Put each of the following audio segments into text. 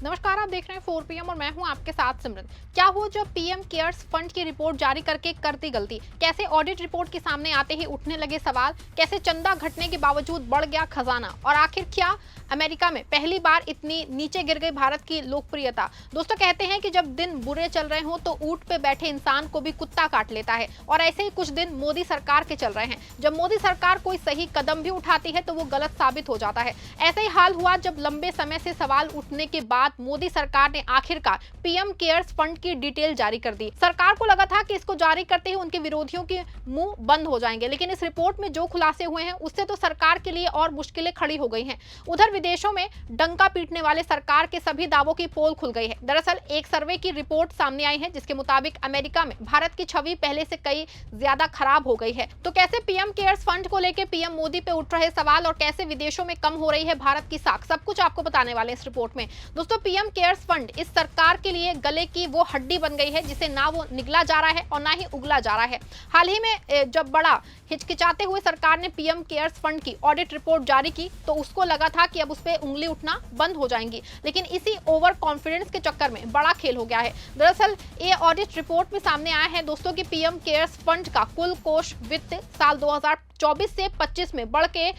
नमस्कार, आप देख रहे हैं 4 PM और मैं हूं आपके साथ सिमरन। क्या हुआ जब पीएम केयर्स फंड की रिपोर्ट जारी करके कर दी गलती? कैसे ऑडिट रिपोर्ट के सामने आते ही उठने लगे सवाल? कैसे चंदा घटने के बावजूद बढ़ गया खजाना? और आखिर क्या अमेरिका में पहली बार इतनी नीचे गिर गई भारत की लोकप्रियता? दोस्तों, कहते हैं कि जब दिन बुरे चल रहे हों तो ऊंट पे बैठे इंसान को भी कुत्ता काट लेता है, और ऐसे ही कुछ दिन मोदी सरकार के चल रहे हैं। जब मोदी सरकार कोई सही कदम भी उठाती है तो वो गलत साबित हो जाता है। ऐसा ही हाल हुआ जब लंबे समय से सवाल उठने के बाद मोदी सरकार ने आखिरकार पीएम केयर्स फंड की डिटेल जारी कर दी। सरकार को लगा था कि इसको जारी करते ही उनके विरोधियों के मुंह बंद हो जाएंगे, लेकिन इस रिपोर्ट में जो खुलासे हुए हैं उससे तो सरकार के लिए और मुश्किलें खड़ी हो गई हैं। उधर विदेशों में डंका पीटने वाले सरकार के सभी दावों की पोल खुल गई है। दरअसल एक सर्वे की रिपोर्ट सामने आई है जिसके मुताबिक अमेरिका में भारत की छवि पहले से कई ज्यादा खराब हो गई है। तो कैसे पीएम केयर्स फंड को लेकर पीएम मोदी पे उठ रहे सवाल और कैसे विदेशों में कम हो रही है भारत की साख, सब कुछ आपको बताने वाले इस रिपोर्ट में। दोस्तों, पीएम केयर्स फंड इस सरकार के लिए गले की वो हड्डी बन गई है जिसे ना वो निगला जा रहा है और ना ही उगला जा रहा है। हाल ही में जब बड़ा हिचकिचाते हुए सरकार ने पीएम केयर्स फंड की ऑडिट रिपोर्ट जारी की तो उसको लगा था कि अब उस पर उंगली उठना बंद हो जाएंगी, लेकिन इसी ओवर कॉन्फिडेंस के चक्कर में बड़ा खेल हो गया है। दरअसल ये ऑडिट रिपोर्ट में सामने आया है दोस्तों कि पीएम केयर्स फंड का कुल कोष वित्त साल 2024 से 25 में बढ़ के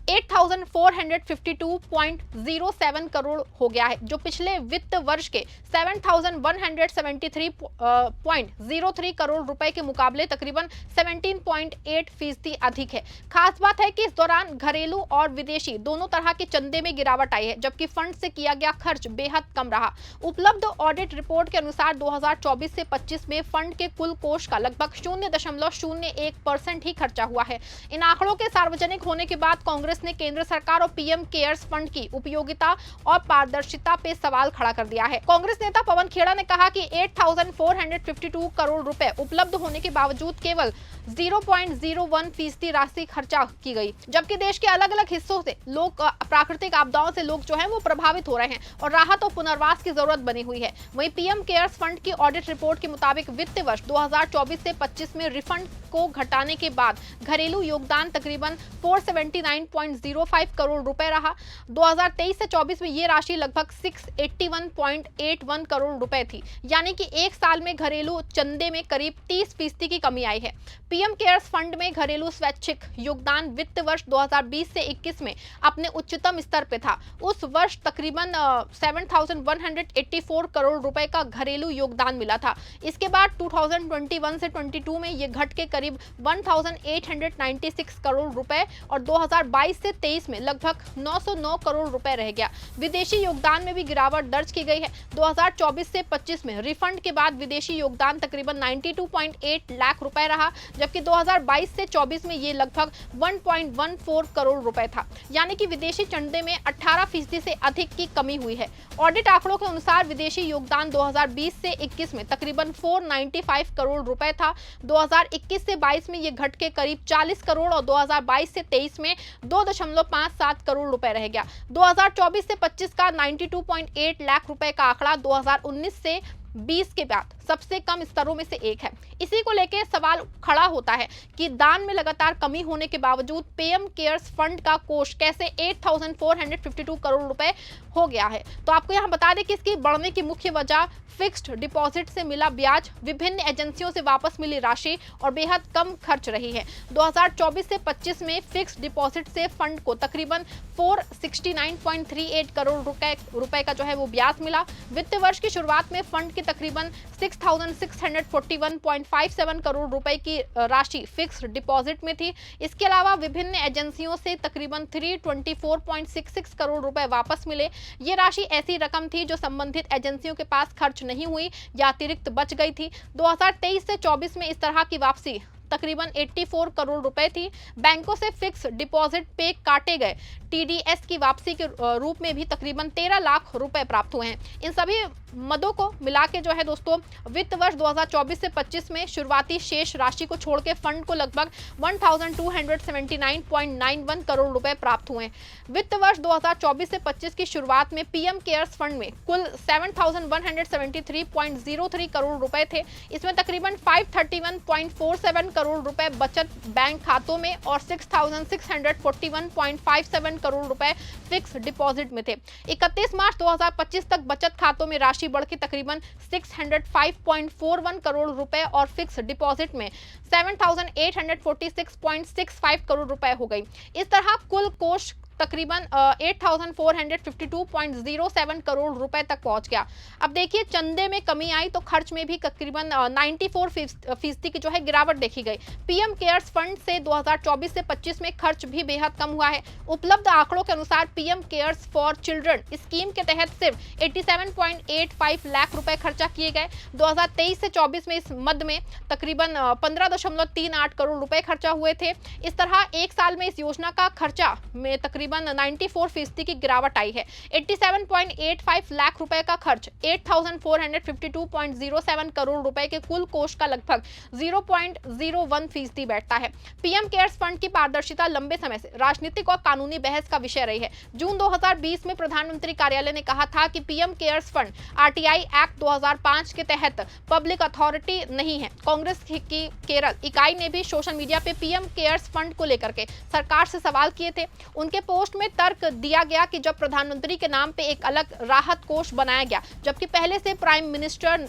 8,452.07 करोड़ हो गया है, जो पिछले वित्त वर्ष के 7,173.03 करोड़ रुपए के मुकाबले तकरीबन 17.8% अधिक है। खास बात है कि इस दौरान घरेलू और विदेशी दोनों तरह के चंदे में गिरावट आई है, जबकि फंड से किया गया खर्च बेहद कम रहा। उपलब्ध ऑडिट रिपोर्ट के अनुसार 2024 से 25 में फंड के कुल कोष का लगभग 0.01% ही खर्चा हुआ है। इन आंकड़ों के सार्वजनिक होने के बाद कांग्रेस ने केंद्र सरकार और पीएम केयर्स फंड की उपयोगिता और पारदर्शिता पे सवाल खड़ा कर दिया है। कांग्रेस नेता पवन खेड़ा ने कहा कि 8,452 करोड़ रुपए उपलब्ध होने के बावजूद केवल 0.01% राशि खर्चा की गई, जबकि देश के अलग अलग हिस्सों से लोग प्राकृतिक आपदाओं से लोग जो है वो प्रभावित हो रहे हैं और राहत और पुनर्वास की जरूरत बनी हुई है। वहीं पीएम केयर्स फंड की ऑडिट रिपोर्ट के मुताबिक वित्त वर्ष 2024 से 25 में रिफंड को घटाने के बाद घरेलू योगदान तकरीबन 479.05 करोड़ रुपए रहा। 2023 से 24 में ये राशि लगभग 681.81 करोड़ रुपए थी, यानी कि एक साल में घरेलू चंदे में करीब 30% की कमी आई है। पीएम केयर्स फंड में घरेलू स्वैच्छिक योगदान वित्त वर्ष 2020 से 21 में अपने उच्चतम स्तर पे था। उस वर्ष तकरीबन 7,184 करोड़ रुपए का घरेलू योगदान मिला था। इसके बाद 2021 से 22 में ये घट के करीब 1,896 करोड़ रुपए और 2022 से 23 में लगभग 909 करोड़ रुपए रह गया। विदेशी योगदान में भी गिरावट दर्ज की गई है। 2024 से 25 में रिफंड के बाद विदेशी योगदान तकरीबन 92.8 लाख रुपए रहा, जबकि 2022 से 24 में ये लगभग 1.14 करोड़ रुपए था, यानी कि विदेशी चंदे में 18% से अधिक की कमी हुई है। ऑडिट आंकड़ों के अनुसार विदेशी योगदान 2020 से 21 में तकरीबन 495 करोड़ रुपए था। 2021 से 22 में ये घट के करीब 40 करोड़ और 2022 से 23 में 2.57 करोड़ रुपए रह गया। 2024 से 25 का 92.8 लाख रुपए का आंकड़ा 2019 से 20 के बाद सबसे कम स्तरों में से एक है। इसी को लेकर सवाल खड़ा होता है कि दान में लगातार कमी होने के बावजूद पीएम केयर्स फंड का कोष कैसे 8,452 करोड़ रुपए हो गया है। तो आपको यहां बता दें कि इसकी बढ़ने की मुख्य वजह फिक्स्ड डिपॉजिट से मिला ब्याज, विभिन्न एजेंसियों से वापस मिली राशि और बेहद कम खर्च रही है। 2024 से 25 में फिक्स्ड डिपॉजिट से फंड को तकरीबन 469.38 करोड़ रुपए का जो है वो ब्याज मिला। वित्त वर्ष की शुरुआत में फंड के तकरीबन 6,641.57 करोड़ रुपए की राशि फिक्स्ड डिपॉजिट में थी। इसके अलावा विभिन्न एजेंसियों से तकरीबन 324.66 करोड़ रुपए वापस मिले। ये राशि ऐसी रकम थी जो संबंधित एजेंसियों के पास खर्च नहीं हुई या अतिरिक्त बच गई थी। 2023 से 24 में इस तरह की वापसी तकरीबन 84 करोड़ रुपए थी। बैंकों से फिक्स डिपॉजिट पे काटे गए टीडीएस की वापसी के रूप में भी तकरीबन 13 लाख रुपए प्राप्त हुए हैं। इन सभी मदों को मिला के जो है दोस्तों वित्त वर्ष 2024 से 25 में शुरुआती शेष राशि को छोड़ के फंड को लगभग 1,279.91 करोड़ रुपए प्राप्त हुए। वित्त वर्ष 2024 से 25 की शुरुआत में पीएम केयर्स फंड में कुल 7,173.03 करोड़ रुपए थे। इसमें तकरीबन 531.47 करोड़ करोड़ रुपए बचत बैंक खातों में और 6,641.57 करोड़ रुपए फिक्स डिपॉजिट में थे। 31 मार्च 2025 तक बचत खातों में राशि बढ़ के तकरीबन 605.41 करोड़ रुपए और फिक्स डिपॉजिट में 7,846.65 करोड़ रुपए हो गई। इस तरह कुल कोष तकरीबन 8,452.07 करोड़ रुपए तक पहुंच गया। अब देखिए, चंदे में कमी आई तो खर्च में भी तकरीबन 94% की जो है गिरावट देखी गई। पीएम केयर्स फंड से 2024 से 25 में खर्च भी बेहद कम हुआ है। उपलब्ध आंकड़ों के अनुसार PM cares for children scheme के तहत सिर्फ 87.85 लाख रुपए खर्चा किए गए। 2023 से 24 में इस मद में तकरीबन 15.38 करोड़ रुपए खर्चा हुए थे। इस तरह एक साल में इस योजना का खर्चा में तकरीबन 94% की गिरावट आई है। 87.85 लाख रुपए का खर्च 8,452.07 करोड़ रुपए के कुल कोष का लगभग 0.01% बैठता है। पीएम केयर्स फंड की पारदर्शिता लंबे समय से राजनीतिक और कानूनी बहस का विषय रही है। जून 2020 में प्रधानमंत्री कार्यालय ने कहा था कि PM cares fund RTI act 2005 के तहत पब्लिक अथॉरिटी नहीं है। कांग्रेस की केरल इकाई ने भी सोशल मीडिया पे पीएम केयर्स फंड को लेकर के सरकार से सवाल किए थे। उनके पोस्ट में तर्क दिया गया कि जब प्रधानमंत्री के नाम पे एक अलग राहत कोष बनाया गया, जबकि पहले से prime minister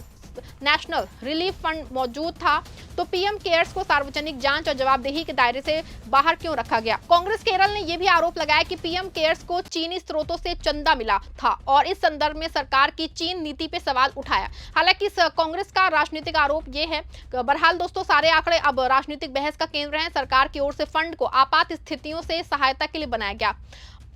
national relief fund मौजूद था, तो पीएम केयर्स को सार्वजनिक जांच और जवाबदेही के दायरे से बाहर क्यों रखा गया। कांग्रेस केरल ने यह भी आरोप लगाया कि पीएम केयर्स को चीनी स्रोतों से चंदा मिला था और इस संदर्भ में सरकार की चीन नीति पे सवाल उठाया। हालांकि कांग्रेस का राजनीतिक आरोप यह है। बहरहाल दोस्तों, सारे आंकड़े अब राजनीतिक बहस का केंद्र हैं। सरकार की ओर से फंड को आपात स्थितियों से सहायता के लिए बनाया गया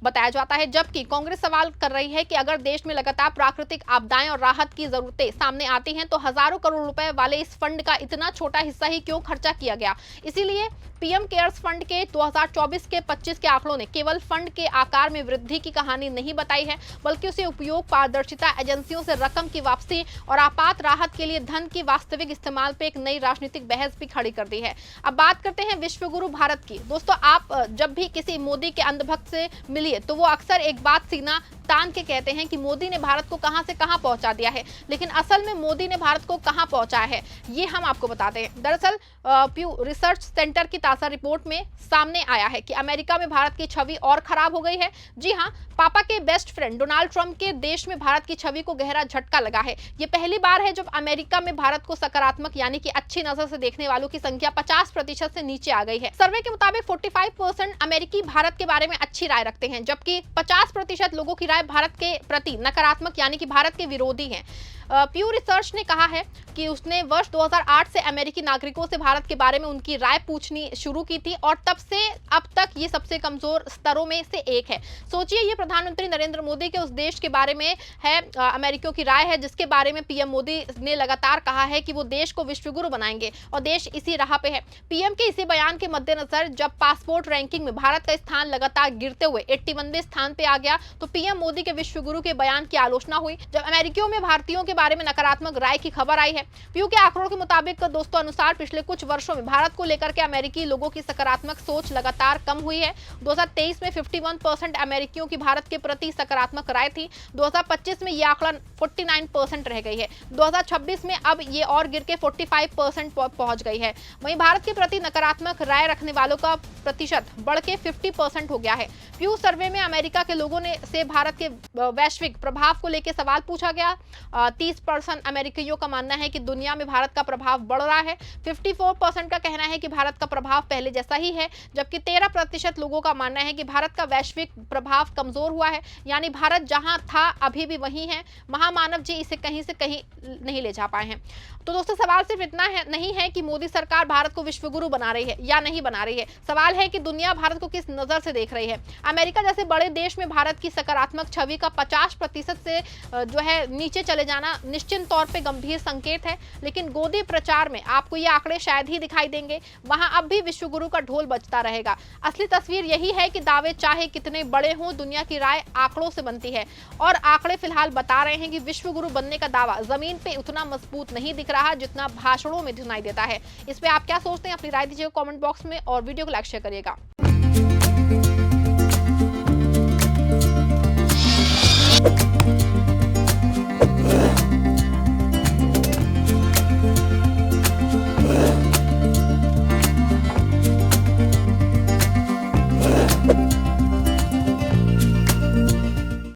बताया जाता है, जबकि कांग्रेस सवाल कर रही है कि अगर देश में लगातार प्राकृतिक आपदाएं और राहत की जरूरतें सामने आती हैं तो हजारों करोड़ रुपए वाले इस फंड का इतना छोटा हिस्सा ही क्यों खर्चा किया गया। इसीलिए पीएम केयर्स फंड के 2024 के 25 के आंकड़ों ने केवल फंड के आकार में वृद्धि की कहानी नहीं बताई है, बल्कि उसे उपयोग, पारदर्शिता, एजेंसियों से रकम की वापसी और आपात राहत के लिए धन की वास्तविक इस्तेमाल पे एक नई राजनीतिक बहस भी खड़ी कर दी है। अब बात करते हैं विश्व गुरु भारत की। दोस्तों, आप जब भी किसी मोदी के अंधभक्त से मिलिए तो वो अक्सर एक बात सीना तान के कहते हैं कि मोदी ने भारत को कहां से कहां पहुंचा दिया है, लेकिन असल में मोदी ने भारत को कहां पहुंचाया है ये हम आपको बताते हैं। दरअसल प्यू रिसर्च सेंटर की ताजा रिपोर्ट में सामने आया है कि अमेरिका में भारत की छवि और खराब हो गई है। जी हां, पापा के बेस्ट फ्रेंड डोनाल्ड ट्रंप के देश में भारत की छवि को गहरा झटका लगा है। ये पहली बार है जब अमेरिका में भारत को सकारात्मक यानी कि अच्छी नजर से देखने वालों की संख्या 50% से नीचे आ गई है। सर्वे के मुताबिक 45% अमेरिकी भारत के बारे में अच्छी राय रखते हैं, जबकि 50% लोगों की राय भारत के प्रति नकारात्मक यानी कि भारत के विरोधी हैं। प्यू रिसर्च ने कहा है कि उसने वर्ष 2008 से अमेरिकी नागरिकों से भारत के बारे में उनकी राय पूछनी शुरू की थी और तब से अब तक ये सबसे कमजोर स्तरों में से एक है। सोचिए, ये प्रधानमंत्री नरेंद्र मोदी के उस देश के बारे में है, अमेरिकियों की राय है जिसके बारे में पीएम मोदी ने लगातार कहा है कि वो देश को विश्वगुरु बनाएंगे और देश इसी राह पे है। पीएम के इसी बयान के मद्देनजर जब पासपोर्ट रैंकिंग में भारत का स्थान लगातार गिरते हुए 81वें स्थान पे आ गया, तो पीएम मोदी के विश्वगुरु के बयान की आलोचना हुई। जब अमेरिकियों में भारतीयों के बारे में नकारात्मक राय की खबर आई है। प्यू के आंकड़ों के मुताबिक दोस्तों अनुसार पिछले कुछ वर्षों में भारत को लेकर के अमेरिकी लोगों की सकारात्मक सोच लगातार कम हुई है। 2023 में 51% अमेरिकियों की भारत के प्रति सकारात्मक राय थी। 2025 में यह आंकड़ा 49% रह गई है। 2026 में अब ये और गिर के 45% पहुंच गई है। वहीं भारत के प्रति नकारात्मक राय रखने वालों का प्रतिशत बढ़ के 50% हो गया है। प्यू सर्वे में अमेरिका के लोगों ने से भारत के वैश्विक प्रभाव को लेकर सवाल पूछा गया। 30% अमेरिकियों का मानना है कि दुनिया में भारत का प्रभाव बढ़ रहा है। 54% का कहना है कि भारत का प्रभाव पहले जैसा ही है, जबकि 13% लोगों का मानना है कि भारत का वैश्विक प्रभाव कमजोर हुआ है, यानी भारत जहां था अभी भी वही है। महामानव जी इसे कहीं से कहीं नहीं ले जा पाए हैं। तो दोस्तों, सवाल सिर्फ इतना है नहीं है कि मोदी सरकार भारत को विश्वगुरु बना रही है या नहीं बना रही है। सवाल है कि दुनिया भारत को किस नजर से देख रही है। अमेरिका जैसे बड़े देश में भारत की सकारात्मक छवि का 50% से जो है नीचे चले जाना निश्चित तौर पे गंभीर संकेत है। लेकिन गोदी प्रचार में आपको ये आंकड़े शायद ही दिखाई देंगे, वहां अब भी विश्वगुरु का ढोल बजता रहेगा। असली तस्वीर यही है कि दावे चाहे कितने बड़े हों, दुनिया की राय आंकड़ों से बनती है और आंकड़े फिलहाल बता रहे हैं कि विश्वगुरु बनने का दावा जमीन पे उतना मजबूत नहीं दिख रहा जितना भाषणों में सुनाई देता है। इस पे आप क्या सोचते हैं? अपनी राय दीजिएगा कमेंट बॉक्स में और वीडियो को लाइक शेयर करिएगा।